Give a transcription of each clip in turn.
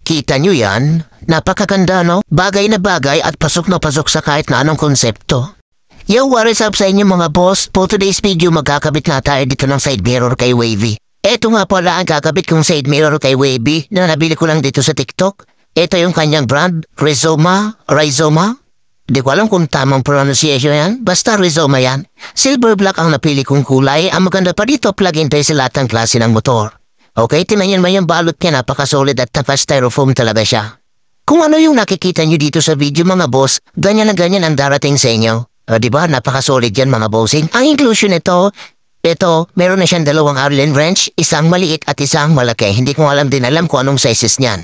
Kita nyo yan? Napakaganda, no? Bagay na bagay at pasok na pasok sa kahit na anong konsepto. Yo, what is up sa inyo mga boss? For today's video, magkakabit na tayo dito ng side mirror kay Wavy. Ito nga pala ang kakabit kong side mirror kay Wavy na nabili ko lang dito sa TikTok. Ito yung kanyang brand, Rizoma. Di ko alam kung tamang pronunciation yan. Basta Rizoma yan. Silver black ang napili kong kulay. Ang maganda pa dito, plug-in tayo sa lahat ng klase ng motor. Okay, tingnan mo yung balot niya, napaka-solid at naka-styrofoam talaga siya. Kung ano yung nakikita nyo dito sa video mga boss, ganyan na ganyan ang darating sa inyo. Diba, napaka-solid yan mga bossing. Ang inclusion ito, meron na siyang dalawang Allen wrench, isang maliit at isang malaki. Hindi ko alam kung anong sizes niyan.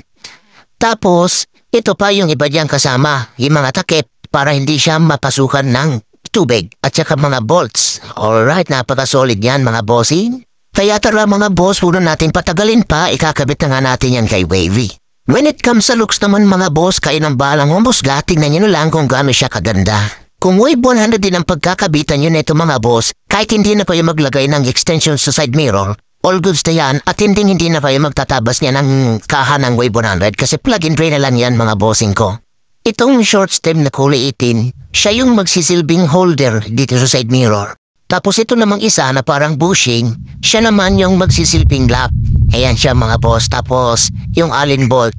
Tapos, ito pa yung iba diyang kasama, yung mga takip para hindi siya mapasukan ng tubig at saka mga bolts. Alright, napaka-solid yan mga bossing. Kaya tara mga boss, huwag natin patagalin pa, ikakabit na nga natin yan kay Wavy. When it comes sa looks naman mga boss, kayo ng balang humusga, tingnan nyo lang kung gaano siya kaganda. Kung Wave 100 din ang pagkakabitan nyo nito mga boss, kahit hindi na kayo maglagay ng extension sa side mirror, all goods na yan at hindi na kayo magtatabas niya ng kaha ng Wave 100 kasi plug and play na lang yan mga bossing ko. Itong short stem na kulay 18, siya yung magsisilbing holder dito sa side mirror. Tapos ito namang isa na parang bushing, siya naman yung magsisilbing lock. Ayan siya mga boss. Tapos yung Allen bolt,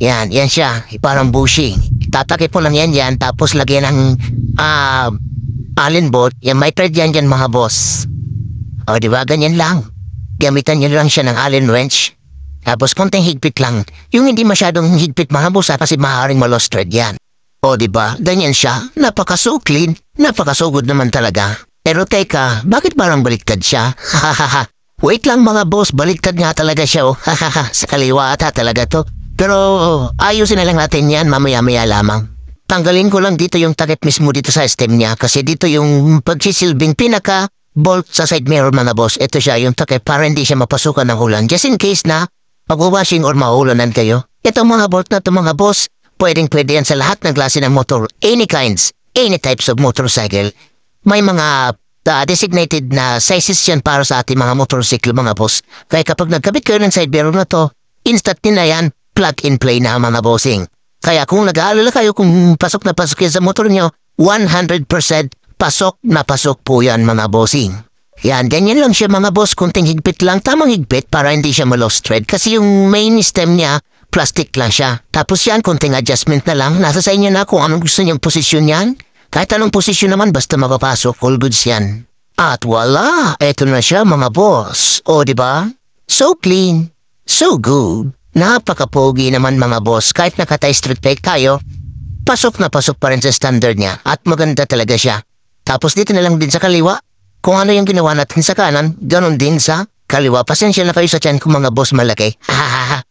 yan siya, parang bushing. Tatakip mo lang yan, tapos lagyan ng Allen bolt. Yan, may thread yan mga boss. O diba, ganyan lang. Gamitan nyo lang siya ng Allen wrench. Tapos konting higpit lang. Yung hindi masyadong higpit mga boss kasi maaaring ma-lost thread yan. O diba, ganyan siya. Napaka-so clean, napaka-so good naman talaga. Pero teka, bakit parang baliktad siya? Hahaha. Wait lang mga boss, baliktad nga talaga siya oh. Hahaha, sa kaliwa ata talaga to. Pero ayusin na lang natin yan mamaya-maya lamang. Tanggalin ko lang dito yung takip mismo dito sa stem niya kasi dito yung pagsisilbing pinaka-bolt sa side mirror mga boss. Ito siya yung takip para hindi siya mapasukan ng ulan. Just in case na mag-washing or maulanan kayo. Ito mga bolt na ito mga boss, pwedeng-pwede yan sa lahat ng klase ng motor. Any kinds, any types of motorcycle. May mga designated na sizes yan para sa ating mga motorcycle mga boss. Kaya kapag nagkabit kayo ng side mirror na to, instant na yan, plug and play na mga bossing. Kaya kung nag-aalala kayo kung pasok na pasok yan sa motor nyo, 100% pasok na pasok po yan mga bossing. Yan, ganyan lang siya mga boss, kunting higpit lang, tamang higpit para hindi siya ma-lost thread. Kasi yung main stem niya, plastic lang siya. Tapos yan, kunting adjustment na lang, nasa sa inyo na kung anong gusto niyong posisyon yan. Kahit anong posisyon naman basta makapasok, all goods yan. At wala, eto na siya mga boss. O diba? So clean, so good. Napaka-pogi naman mga boss. Kahit naka-tie straight pack tayo, pasok na pasok pa rin sa standard niya. At maganda talaga siya. Tapos dito na lang din sa kaliwa. Kung ano yung ginawa natin sa kanan, ganon din sa kaliwa. Pasensya na kayo sa tiyan kung mga boss malaki. Hahaha.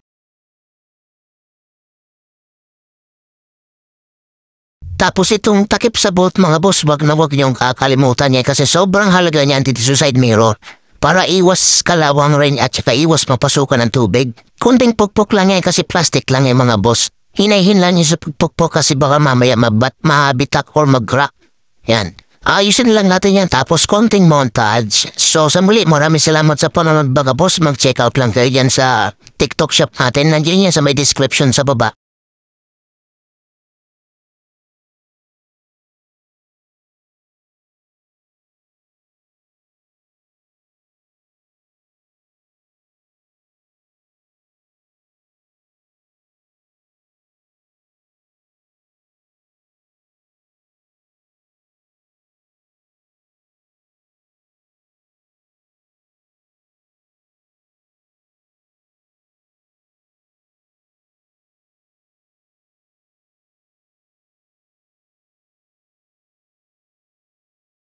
Tapos itong takip sa bolt mga boss, wag niyong kakalimutan niya kasi sobrang halaga niya dito sa side mirror. Para iwas kalawang rain at saka iwas mapasukan ng tubig. Kunting pukpok lang yan kasi plastic lang yan mga boss. Hinahin lang niya sa pukpok kasi baka mamaya mabitak or mag-crack. Yan. Ayusin lang natin yan tapos konting montage. So sa muli, maraming salamat sa panonood mga boss. Mag-check out lang kayo dyan sa TikTok shop natin. Nandiyan yan sa may description sa baba.